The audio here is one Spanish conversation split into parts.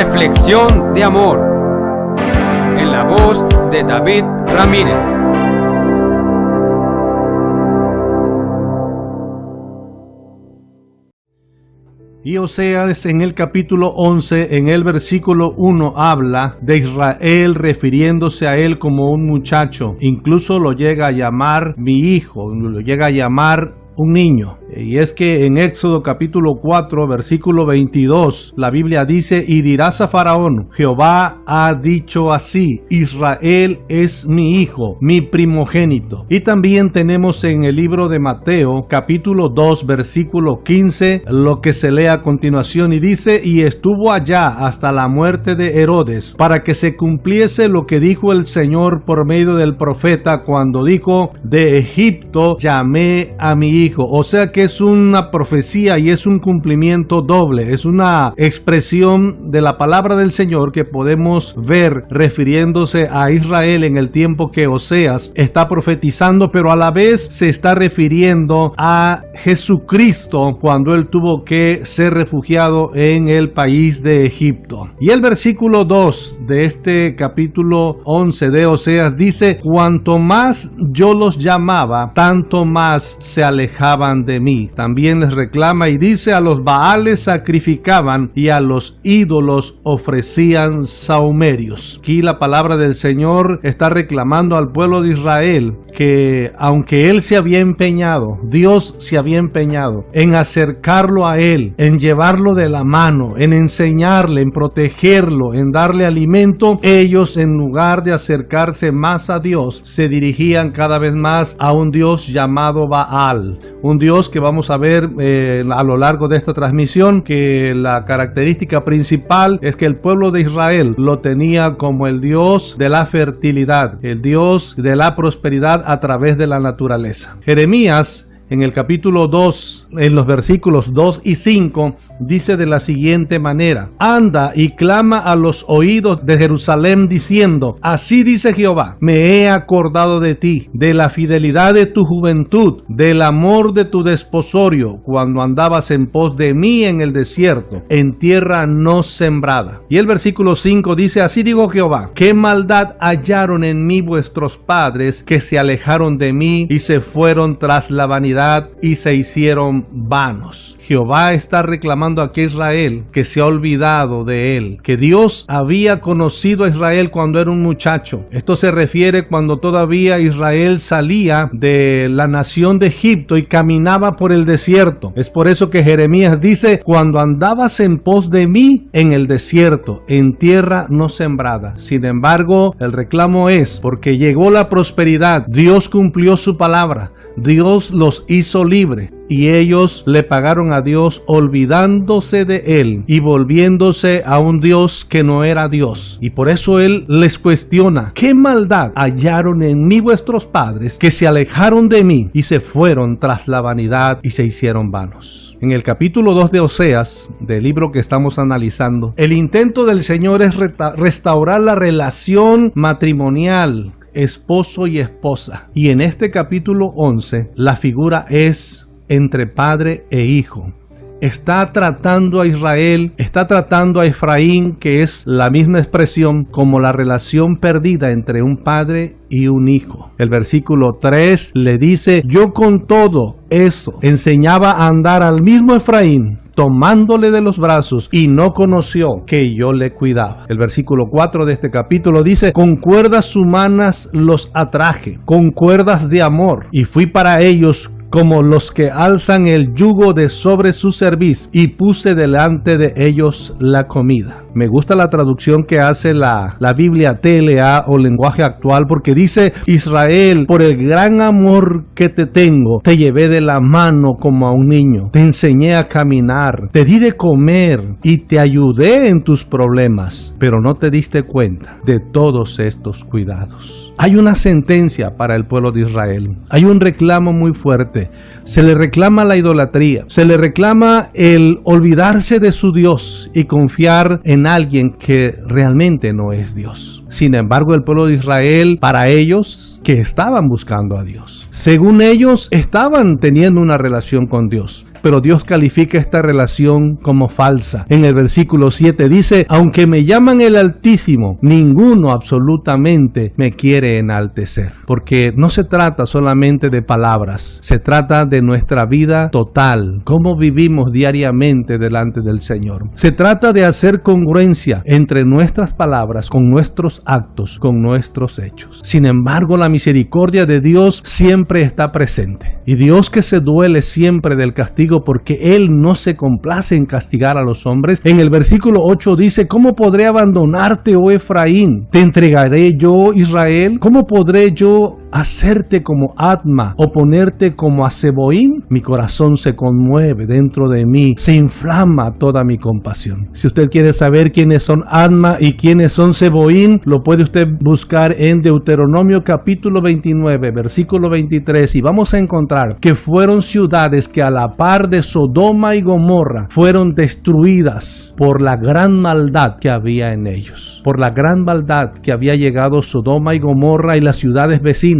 Reflexión de amor, en la voz de David Ramírez. Y Oseas en el capítulo 11, en el versículo 1, habla de Israel refiriéndose a él como un muchacho. Incluso lo llega a llamar mi hijo, lo llega a llamar un niño. Y es que en Éxodo capítulo 4 versículo 22 la Biblia dice: y dirás a Faraón, Jehová ha dicho así, Israel es mi hijo, mi primogénito. Y también tenemos en el libro de Mateo capítulo 2 versículo 15 lo que se lee a continuación, y dice: y estuvo allá hasta la muerte de Herodes, para que se cumpliese lo que dijo el Señor por medio del profeta, cuando dijo: de Egipto llamé a mi hijo. O sea que es una profecía y es un cumplimiento doble, es una expresión de la palabra del Señor que podemos ver refiriéndose a Israel en el tiempo que Oseas está profetizando, pero a la vez se está refiriendo a Jesucristo cuando él tuvo que ser refugiado en el país de Egipto. Y el versículo 2 de este capítulo 11 de Oseas dice: cuanto más yo los llamaba, tanto más se alejaban de mí. También les reclama y dice: a los Baales sacrificaban y a los ídolos ofrecían sahumerios. Aquí la palabra del Señor está reclamando al pueblo de Israel que aunque él se había empeñado, Dios se había empeñado en acercarlo a él, en llevarlo de la mano, en enseñarle, en protegerlo, en darle alimento, ellos en lugar de acercarse más a Dios, se dirigían cada vez más a un Dios llamado Baal. Un Dios que vamos a ver a lo largo de esta transmisión, que la característica principal es que el pueblo de Israel lo tenía como el Dios de la fertilidad, el Dios de la prosperidad a través de la naturaleza. Jeremías en el capítulo 2, en los versículos 2 y 5, dice de la siguiente manera: anda y clama a los oídos de Jerusalén diciendo: así dice Jehová, me he acordado de ti, de la fidelidad de tu juventud, del amor de tu desposorio, cuando andabas en pos de mí en el desierto, en tierra no sembrada. Y el versículo 5 dice: así dijo Jehová, qué maldad hallaron en mí vuestros padres, que se alejaron de mí y se fueron tras la vanidad y se hicieron vanos. Jehová está reclamando aquí a Israel que se ha olvidado de él, que Dios había conocido a Israel cuando era un muchacho. Esto se refiere cuando todavía Israel salía de la nación de Egipto y caminaba por el desierto. Es por eso que Jeremías dice: cuando andabas en pos de mí en el desierto, en tierra no sembrada. Sin embargo, el reclamo es porque llegó la prosperidad, Dios cumplió su palabra, Dios los hizo libre, y ellos le pagaron a Dios olvidándose de él y volviéndose a un Dios que no era Dios. Y por eso él les cuestiona: ¿qué maldad hallaron en mí vuestros padres, que se alejaron de mí y se fueron tras la vanidad y se hicieron vanos? En el capítulo 2 de Oseas, del libro que estamos analizando, el intento del Señor es restaurar la relación matrimonial, esposo y esposa. Y en este capítulo 11, la figura es entre padre e hijo. Está tratando a Israel, está tratando a Efraín, que es la misma expresión, como la relación perdida entre un padre y un hijo. El versículo 3 le dice: yo con todo eso enseñaba a andar al mismo Efraín, tomándole de los brazos, y no conoció que yo le cuidaba. El versículo 4 de este capítulo dice: con cuerdas humanas los atraje, con cuerdas de amor, y fui para ellos como los que alzan el yugo de sobre su cerviz, y puse delante de ellos la comida. Me gusta la traducción que hace la Biblia TLA o lenguaje actual, porque dice: Israel, por el gran amor que te tengo, te llevé de la mano como a un niño, te enseñé a caminar, te di de comer y te ayudé en tus problemas, pero no te diste cuenta de todos estos cuidados. Hay una sentencia para el pueblo de Israel, hay un reclamo muy fuerte. Se le reclama la idolatría, se le reclama el olvidarse de su Dios y confiar en alguien que realmente no es Dios. Sin embargo, el pueblo de Israel, para ellos, que estaban buscando a Dios, según ellos, estaban teniendo una relación con Dios. pero Dios califica esta relación como falsa. En el versículo 7 dice: aunque me llaman el Altísimo, ninguno absolutamente me quiere enaltecer. Porque no se trata solamente de palabras, se trata de nuestra vida total, cómo vivimos diariamente delante del Señor. Se trata de hacer congruencia entre nuestras palabras con nuestros actos, con nuestros hechos. Sin embargo, la misericordia de Dios siempre está presente. Y Dios, que se duele siempre del castigo porque Él no se complace en castigar a los hombres, en el versículo 8 dice: ¿cómo podré abandonarte, oh Efraín? ¿Te entregaré yo, Israel? ¿Cómo podré yo hacerte como Adma o ponerte como a Zeboim? Mi corazón se conmueve dentro de mí, se inflama toda mi compasión. Si usted quiere saber quiénes son Adma y quiénes son Zeboim, lo puede usted buscar en Deuteronomio capítulo 29, versículo 23, y vamos a encontrar que fueron ciudades que a la par de Sodoma y Gomorra fueron destruidas por la gran maldad que había en ellos, por la gran maldad que había llegado Sodoma y Gomorra y las ciudades vecinas.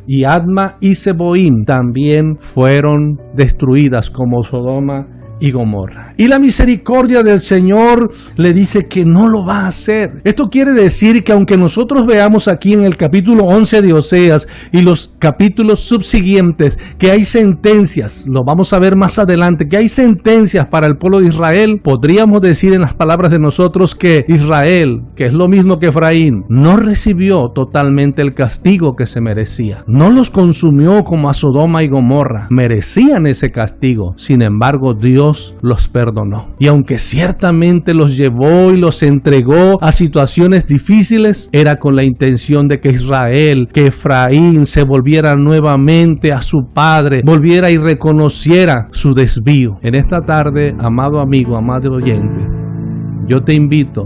Y Adma y Zeboim también fueron destruidas como Sodoma y Gomorra. Y la misericordia del Señor le dice que no lo va a hacer. Esto quiere decir que aunque nosotros veamos aquí en el capítulo 11 de Oseas y los capítulos subsiguientes que hay sentencias, lo vamos a ver más adelante, que hay sentencias para el pueblo de Israel, podríamos decir en las palabras de nosotros que Israel, que es lo mismo que Efraín, no recibió totalmente el castigo que se merecía. No los consumió como a Sodoma y Gomorra. Merecían ese castigo. Sin embargo, Dios los perdonó. Y aunque ciertamente los llevó y los entregó a situaciones difíciles, era con la intención de que Israel, que Efraín se volviera nuevamente a su padre, volviera y reconociera su desvío. En esta tarde, amado amigo, amado oyente, yo te invito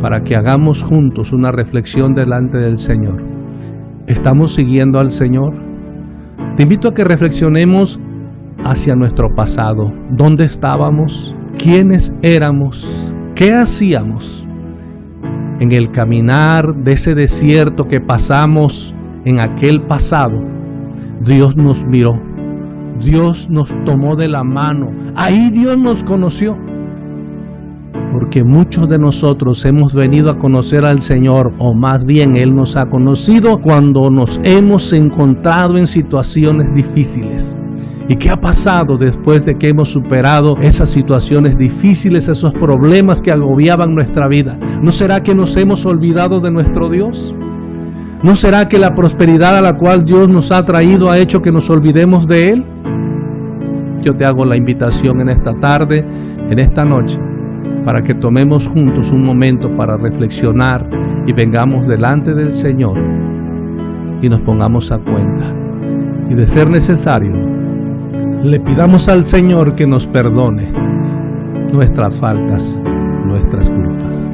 para que hagamos juntos una reflexión delante del Señor. ¿Estamos siguiendo al Señor? Te invito a que reflexionemos hacia nuestro pasado. ¿Dónde estábamos? ¿Quiénes éramos? ¿Qué hacíamos? En el caminar de ese desierto que pasamos en aquel pasado, Dios nos miró. Dios nos tomó de la mano. Ahí Dios nos conoció. Porque muchos de nosotros hemos venido a conocer al Señor, o más bien Él nos ha conocido cuando nos hemos encontrado en situaciones difíciles. ¿Y qué ha pasado después de que hemos superado esas situaciones difíciles, esos problemas que agobiaban nuestra vida? ¿No será que nos hemos olvidado de nuestro Dios? ¿No será que la prosperidad a la cual Dios nos ha traído ha hecho que nos olvidemos de Él? Yo te hago la invitación en esta tarde, en esta noche, para que tomemos juntos un momento para reflexionar y vengamos delante del Señor y nos pongamos a cuenta. Y de ser necesario, le pidamos al Señor que nos perdone nuestras faltas, nuestras culpas.